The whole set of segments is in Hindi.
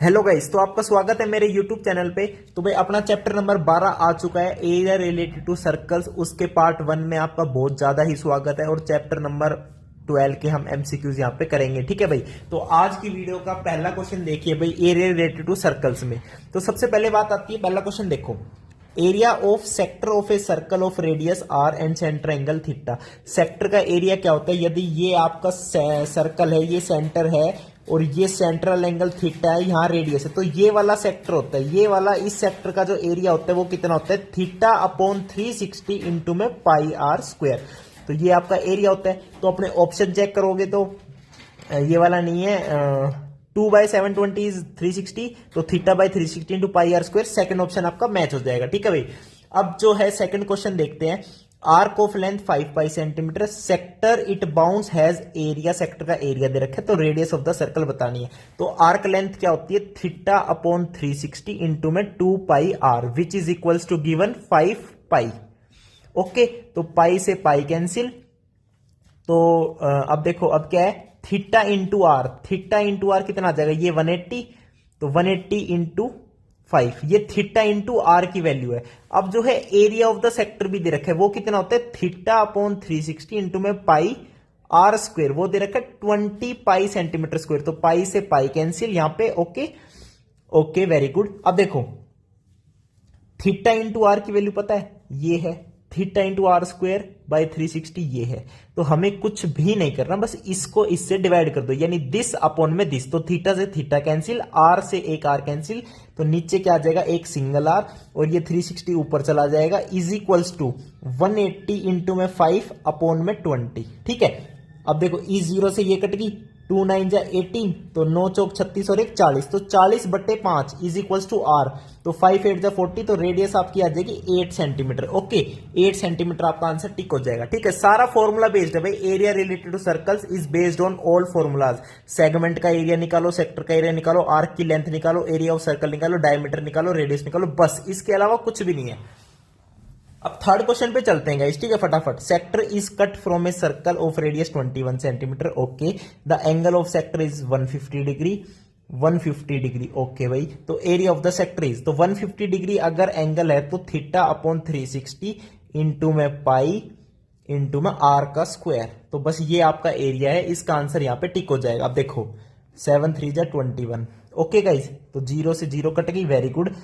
हेलो गाइस, तो आपका स्वागत है मेरे यूट्यूब चैनल पे। तो भाई अपना चैप्टर नंबर 12 आ चुका है, एरिया रिलेटेड टू सर्कल्स। उसके पार्ट 1 में आपका बहुत ज्यादा ही स्वागत है और चैप्टर नंबर 12 के हम एमसीक्यूज यहाँ पे करेंगे। ठीक है भाई, तो आज की वीडियो का पहला क्वेश्चन देखिए भाई, एरिया रिलेटेड टू सर्कल्स में। तो सबसे पहले बात आती है, पहला क्वेश्चन देखो, area of sector of a circle of radius R and centre angle theta. Sector का एरिया क्या होता है? यदि ये आपका सर्कल है, ये सेंटर है और ये सेंट्रल एंगल थीटा है, यहाँ रेडियस है, तो ये वाला सेक्टर होता है, ये वाला इस सेक्टर का जो एरिया होता है वो कितना होता है? थीटा अपॉन 360 इंटू में पाई आर स्क्वायर। तो ये आपका एरिया होता है। तो अपने ऑप्शन चेक करोगे तो ये वाला नहीं है, 2/720 इज 360, तो theta by 360 into pi R square, second option आपका मैच हो जाएगा। ठीक है भाई, अब जो है सेकंड क्वेश्चन देखते हैं। Arc of length 5 pi centimetre, sector it bounds has area, sector का एरिया दे रखा है, तो रेडियस ऑफ द सर्कल बतानी है। तो आर्क लेंथ क्या होती है? थीटा अपॉन 360 इंटू में 2 pi R, which is equals to given 5 pi. Okay, तो पाई से पाई कैंसिल। तो अब देखो, अब क्या है? Theta into R, theta into R कितना आ जाएगा? ये 180, तो 180 इंटू 5, ये थीटा इंटू आर की वैल्यू है। अब जो है एरिया ऑफ द सेक्टर भी दे रखा है, वो कितना होता है? थीटा अपॉन 360 इंटू में पाई आर स्क्वायर, वो दे रखा है 20 पाई सेंटीमीटर स्क्वायर। तो पाई से पाई कैंसिल यहां पे। Okay okay, very good. अब देखो, थीटा इंटू आर की वैल्यू पता है, ये है theta into R square by 360, ये है। तो हमें कुछ भी नहीं करना, बस इसको इससे डिवाइड कर दो, यानी दिस अपॉन में दिस। तो थीटा से थीटा कैंसिल, आर से एक आर कैंसिल, तो नीचे क्या आ जाएगा? एक सिंगल आर, और ये 360 ऊपर चला जाएगा, इज इक्वल्स टू 180 इंटू में 5 अपॉन में 20। ठीक है, अब देखो ई जीरो से ये कट गई, 2 9 जा 18, तो 9 चौक 36 और 1 40, तो 40/5 इज इक्वल्स टू आर। तो 5 8 जा 40, तो रेडियस आपकी आ जाएगी 8 सेंटीमीटर। ओके, 8 सेंटीमीटर आपका आंसर टिक हो जाएगा। ठीक है, सारा फॉर्मूला बेस्ड है भाई, area related to circles is based on all formulas. Segment का एरिया निकालो, सेक्टर का एरिया निकालो, आर्क की लेंथ निकालो, एरिया ऑफ सर्कल निकालो, डायमीटर निकालो, रेडियस निकालो, बस इसके अलावा कुछ भी नहीं है। अब थर्ड क्वेश्चन पे चलते हैं गाइस। ठीक है, फटाफट। Sector is cut from A circle of radius 21 centimetre. Okay, the angle of sector is 150 degree, 150 degree. Okay भाई, तो area of the sector is, तो 150 डिग्री अगर एंगल है तो थीटा अपॉन 360 इंटू में पाई इंटू में आर का स्क्वायर। तो बस ये आपका एरिया है, इसका आंसर यहाँ पे टिक हो जाएगा। अब देखो, 7 3 जा 21। ओके गाइस, तो 0 से 0 कट गई, वेरी गुड।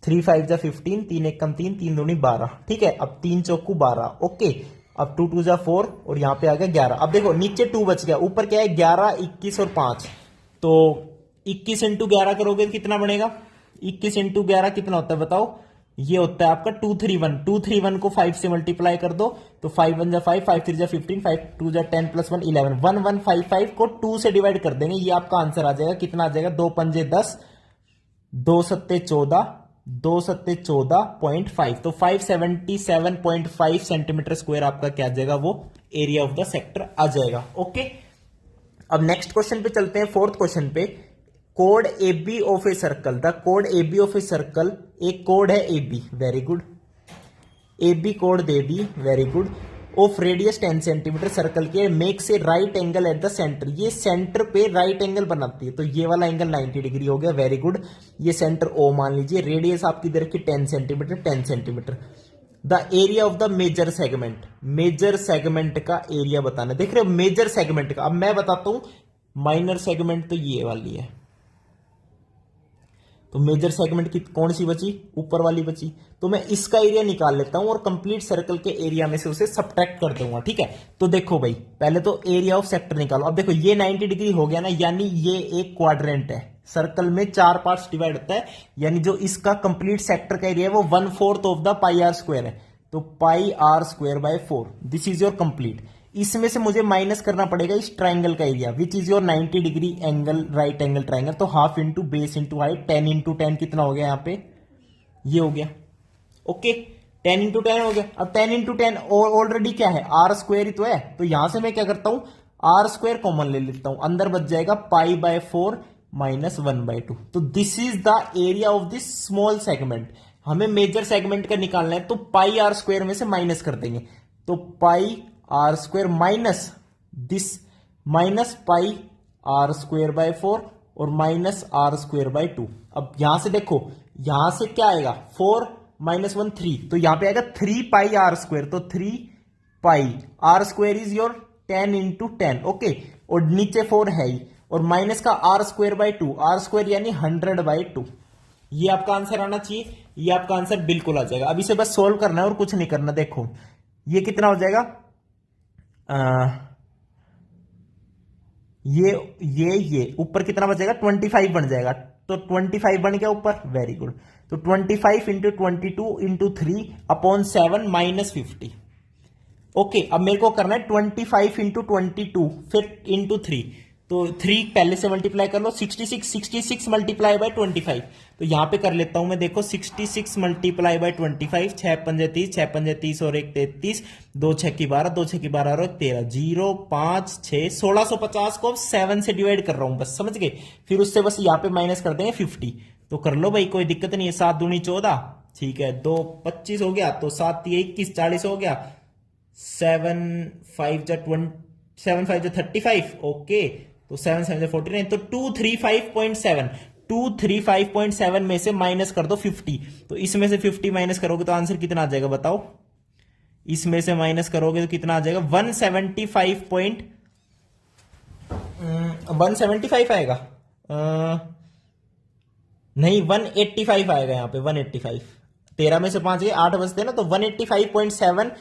3 5 जा 15, 3 1 कम 3, 3 दूनी 12। ठीक है, अब 3 चौकू 12। ओके, अब 2 2 जा 4 और यहां पे आ गया 11। अब देखो नीचे 2 बच गया, ऊपर क्या है? 11 21 और 5, तो 21 इंटू 11 करोगे तो कितना बनेगा? 21 इंटू 11 कितना होता है बताओ? ये होता है आपका 231। 231 को 5 से मल्टीप्लाई कर दो, तो 5 1 जा 5, 5 3 जा 15, 5 2 जा 10 प्लस 1 11, 1155 को 2 से डिवाइड कर देंगे, ये आपका आंसर आ जाएगा। कितना आ जाएगा? 2 पंजे 10, 2 सत्ते 14, 2 सत्ते 14.5, तो 577.5 सेंटीमीटर स्क्वायर आपका क्या आ जाएगा? वो एरिया ऑफ द सेक्टर आ जाएगा। ओके, अब नेक्स्ट क्वेश्चन पे चलते हैं, फोर्थ क्वेश्चन पे। Code A B of a circle, the code A B of a circle, एक कोड है A B, very good. A B code they the, very good. Of radius 10 centimetre circle के, मेक से right angle at the centre, ये सेंटर पे राइट एंगल बनाती है, तो ये वाला एंगल 90 डिग्री हो गया, वेरी गुड। ये सेंटर ओ मान लीजिए, रेडियस आपकी दे रखी 10 centimetre, 10 centimetre. The area of the major segment, major segment का एरिया बताना। देख रहे हो मेजर सेगमेंट का? अब मैं बताता हूं, माइनर सेगमेंट तो ये वाली है, तो मेजर सेगमेंट की कौन सी बची? ऊपर वाली बची। तो मैं इसका एरिया निकाल लेता हूं और कंप्लीट सर्कल के एरिया में से उसे सब्ट्रैक्ट कर दूंगा। ठीक है, तो देखो भाई, पहले तो एरिया ऑफ सेक्टर निकालो। अब देखो ये 90 डिग्री हो गया ना, यानी ये एक क्वाड्रेंट है, सर्कल में 4 पार्ट्स डिवाइड होता है, यानी जो इसका कंप्लीट सेक्टर का एरिया है वो 1/4 of the pi R square है, तो pi R square by 4, this is your complete. इसमें से मुझे माइनस करना पड़ेगा इस ट्राइंगल का area, which is your 90 degree angle, right angle triangle, तो half into base into height, 10 into 10 कितना हो गया यहाँ पे? ये हो गया। ओके, 10 इंटू 10 हो गया। अब 10 इंटू 10 ऑलरेडी क्या है? आर स्क्वायर ही तो है, तो यहां से मैं क्या करता हूं? आर स्क्वायर कॉमन ले लेता हूं, अंदर बच जाएगा पाई बाय 4 माइनस 1/2। तो this is the area of this small segment. हमें मेजर सेगमेंट का निकालना है, तो पाई आर स्क्वायर में से माइनस कर देंगे, तो pi R square minus this, minus pi R square by 4, और माइनस आर स्क्वेयर बाई 2। अब यहां से देखो, यहां से क्या आएगा 4 माइनस 1 3, तो यहां पे आएगा 3 पाई आर स्क्वेयर, तो 3 pi R square is your 10 into 10। Okay, और नीचे 4 है ही, और माइनस का R square by 2, R square यानी 100 बाई 2। ये आपका आंसर आना चाहिए, ये आपका आंसर बिल्कुल आ जाएगा। अब इसे बस सोल्व करना है और कुछ नहीं करना। देखो ये कितना हो जाएगा, ये ऊपर कितना बचेगा 25 बन जाएगा, तो 25 बन गया ऊपर, वेरी गुड। तो 25 into 22 into 3 upon 7 minus 50। Okay, अब मेरे को करना है 25 इंटू 22 फिर इंटू 3, तो 3 पहले से मल्टीप्लाई कर लो, 66 मल्टीप्लाई बाय 25। तो यहां पे कर लेता हूं मैं, देखो 66 मल्टीप्लाई बाय 25, 6 पंजे 30, 6 पंजे 30 और 1 33, 2 6 की 12, 2 6 की 12 और 1 13, 0 5 6 1650 को 7 से डिवाइड कर रहा हूं, बस समझ गए। फिर उससे बस यहाँ पे माइनस कर देंगे 50। तो कर लो भाई, कोई दिक्कत नहीं है। 7 दूनी 14, ठीक है, 2 25 हो गया, तो 7 21 40 हो गया, 7 5 जा 20, 7 5 जा 35। ओके, तो 7 7 49, तो 235.7, 235.7 में से माइनस कर दो 50। तो इसमें से 50 माइनस करोगे तो आंसर कितना आ जाएगा बताओ। इसमें से माइनस करोगे तो कितना आ जाएगा, 175 आएगा, नहीं 185 आएगा यहाँ पे, 185। 13 में से 5 गए, 8 बचते ना, तो 185.7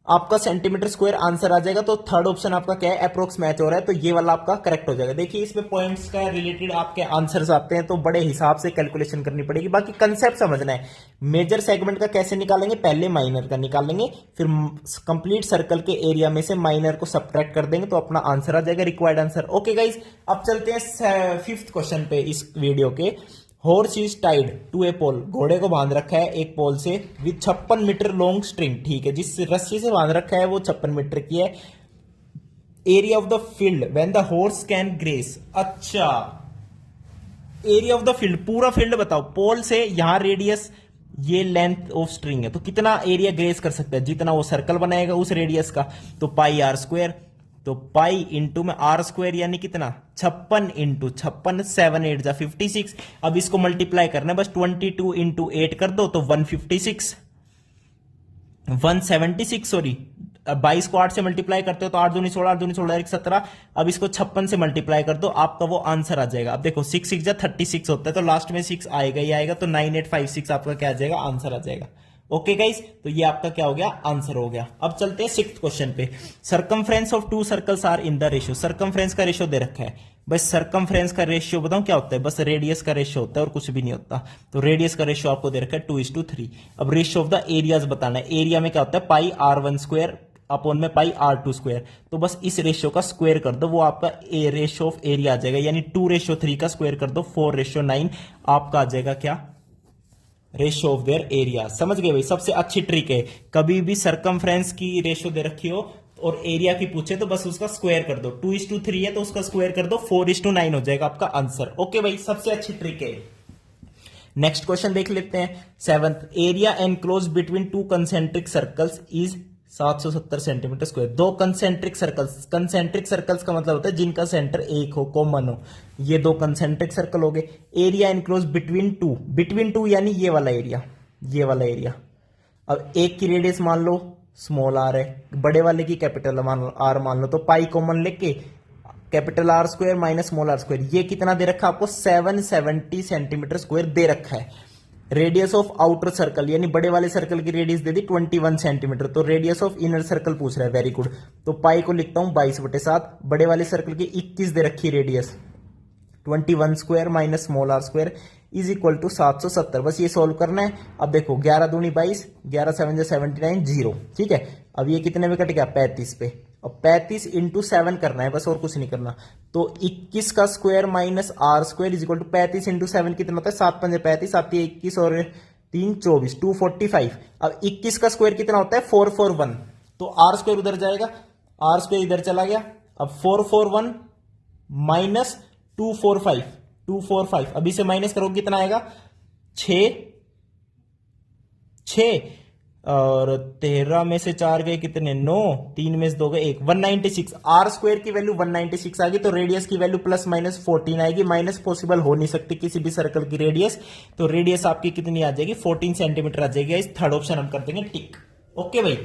आपका सेंटीमीटर स्क्वायर आंसर आ जाएगा। तो थर्ड ऑप्शन आपका क्या है, अप्रोक्स मैच हो रहा है, तो ये वाला आपका करेक्ट हो जाएगा। देखिए इसमें पॉइंट्स का रिलेटेड आपके आंसर्स आते हैं, तो बड़े हिसाब से कैलकुलेशन करनी पड़ेगी। बाकी कंसेप्ट समझना है, मेजर सेगमेंट का कैसे निकालेंगे, पहले माइनर का निकालेंगे, फिर कंप्लीट सर्कल के एरिया में से माइनर को सब्ट्रैक्ट कर देंगे, तो अपना आंसर आ जाएगा, रिक्वायर्ड आंसर। ओके गाइज, अब चलते हैं 5th क्वेश्चन पे इस वीडियो के। हॉर्स इज टाइड टू ए पोल, घोड़े को बांध रखा है एक पोल से, विथ 56 मीटर लॉन्ग स्ट्रिंग, ठीक है, जिस रस्सी से बांध रखा है वो 56 मीटर की है। Area of the field when the horse can grace, अच्छा एरिया ऑफ द फील्ड, पूरा फील्ड बताओ। पोल से यहां रेडियस, ये लेंथ ऑफ स्ट्रिंग है, तो कितना एरिया ग्रेस कर सकता है, जितना वो सर्कल बनाएगा उस रेडियस का, तो पाई आर स्क्वायर। तो पाई इंटू में आर स्क्वायर यानी कितना 56 इंटू 56, 7 8 जा 56। अब इसको मल्टीप्लाई करना है, बस 22 इंटू 8 कर दो, तो 156 176, सॉरी 22 को 8 से मल्टीप्लाई करते हो तो 8 दूनी 16, 8 दूनी 16 1 17। अब इसको 56 से मल्टीप्लाई कर दो, आपका वो आंसर आ जाएगा। अब देखो 6 6 जा 36 होता है, तो लास्ट में 6 आएगा ही आएगा, तो 9856 आपका क्या आ जाएगा, आंसर आ जाएगा। ओके गाइस, तो ये आपका क्या हो गया, आंसर हो गया। अब चलते हैं 6th क्वेश्चन पे। Circumference of 2 circles are in the ratio, circumference का रेशियो दे रखा है। बस सरकमफ्रेंस का रेशियो बताऊं क्या होता है, बस रेडियस का रेशियो होता है और कुछ भी नहीं होता। तो रेडियस का रेशियो आपको दे रखा है 2:3। अब रेशियो ऑफ द एरियाज बताना है, एरिया में क्या होता है, पाई r1 स्क्वायर अपॉन में पाई r2 स्क्वायर, तो बस इस रेशियो का स्क्वायर कर दो, वो आपका रेशियो ऑफ एरिया आ जाएगा, यानी 2:3 का स्क्वायर कर दो 4:9, आपका आ जाएगा क्या, रेशियो ऑफ देयर एरिया। समझ गए भाई, सबसे अच्छी ट्रिक है, कभी भी सरकमफ्रेंस की रेशियो दे रखी हो और एरिया की पूछे तो बस उसका स्क्वायर कर दो, 2:3 है तो उसका स्क्वायर कर दो, 4:9 हो जाएगा आपका आंसर। ओके भाई, सबसे अच्छी ट्रिक है। नेक्स्ट क्वेश्चन देख लेते हैं 7th। Area enclose between 2 concentric circles is 770 centimetre square. 2 concentric circles, concentric circles का मतलब होता है जिनका सेंटर एक हो, कॉमन हो, ये 2 कंसेंट्रिक सर्कल हो गए। एरिया एनक्लोज बिटवीन टू यानी ये वाला एरिया, ये वाला एरिया। अब एक की रेडियस मान लो स्मॉल आर है, बड़े वाले की कैपिटल आर मान लो, तो पाई कॉमन लेके capital R square minus small R square, ये कितना दे रखा है आपको, 770 सेंटीमीटर स्क्वायर दे रखा है। रेडियस ऑफ आउटर सर्कल यानी बड़े वाले सर्कल की रेडियस दे दी 21 सेंटीमीटर, तो रेडियस ऑफ इनर सर्कल पूछ रहा है, वेरी गुड। तो पाई को लिखता हूं 22/7, बड़े वाले सर्कल की 21 दे रखी radius, 21 square minus small R square is equal to 770। बस ये सोल्व करना है। अब देखो 11 दूनी 22, 11 7 79 0, ठीक है। अब ये कितने में कट गया, 35 पे। अब 35 इंटू 7 करना है, बस और कुछ नहीं करना। तो 21 का square minus R square is equal to 35 into 7 कितना होता है, 7 5 35, 7 21 और 3 24, 245। अब 21 का स्क्वायर कितना होता है, 441, तो आर स्क्वायर उधर जाएगा, आर स्क्वायर इधर चला गया। अब 441 माइनस 245, अभी से माइनस करोगे कितना आएगा, 6 और 13 में से 4 गए कितने, 9, 3 में से 2 गए 1, 196। आर स्क्वायर की वैल्यू 196 आ गई, तो रेडियस की वैल्यू प्लस माइनस 14 आएगी। माइनस पॉसिबल हो नहीं सकती किसी भी सर्कल की रेडियस, तो रेडियस आपकी कितनी आ जाएगी, 14 सेंटीमीटर आ जाएगी। इस थर्ड ऑप्शन हम कर देंगे टिक। ओके भाई,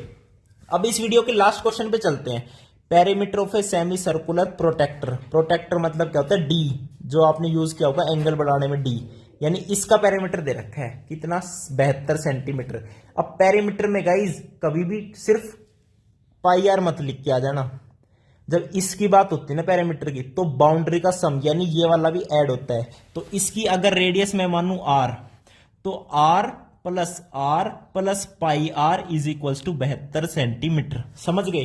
अब इस वीडियो के लास्ट क्वेश्चन पे चलते हैं। Perimeter of a semi circular protractor. Protractor मतलब क्या होता है, डी, जो आपने यूज किया होगा एंगल बढ़ाने में, डी, यानी इसका पेरीमीटर दे रखा है कितना, 72 सेंटीमीटर। अब पेरीमीटर में गाइज कभी भी सिर्फ पाई आर मत लिख के आ जाना। जब इसकी बात होती है ना पेरीमीटर की, तो बाउंड्री का सम यानी ये वाला भी ऐड होता है। तो इसकी अगर रेडियस मैं मानू आर, तो R plus pi R is equals to 72 centimetre. समझ गए।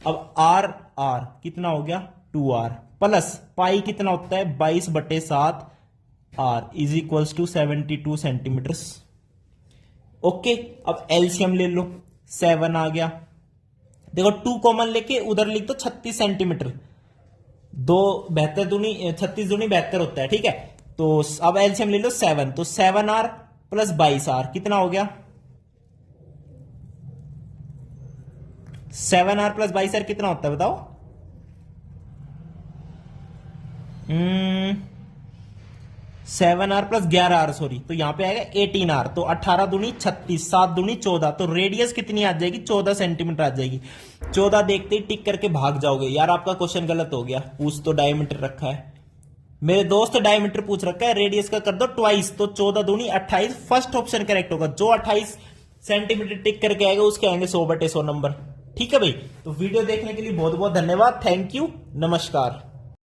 अब आर आर कितना हो गया, 2r, प्लस पाई कितना होता है, 22/7 R is equals to 72 centimetre. Okay, अब एलसीएम ले लो, 7 आ गया। देखो 2 कॉमन लेके उधर लिख दो 36 सेंटीमीटर, 2 72 दूनी 36 दूनी 72 होता है, ठीक है। तो अब एलसीएम ले लो 7, तो 7r प्लस 22r कितना हो गया, 7r प्लस 22r कितना होता है बताओ। 7r प्लस 11r, सॉरी, तो यहां पे आएगा 18r, तो 18 दूनी 36, 7 दूनी 14, तो रेडियस कितनी आ जाएगी, 14 सेंटीमीटर आ जाएगी। 14 देखते ही टिक करके भाग जाओगे, यार आपका क्वेश्चन गलत हो गया, पूछ तो डायमीटर रखा है। मेरे दोस्त डायमीटर पूछ रखा है, रेडियस का कर दो ट्वाइस, तो 14 दूनी 28, फर्स्ट ऑप्शन करेक्ट होगा। जो 28 सेंटीमीटर टिक करके आएगा उसके आएंगे 100/100 नंबर। ठीक है भाई, तो वीडियो देखने के लिए बहुत बहुत धन्यवाद, थैंक यू, नमस्कार।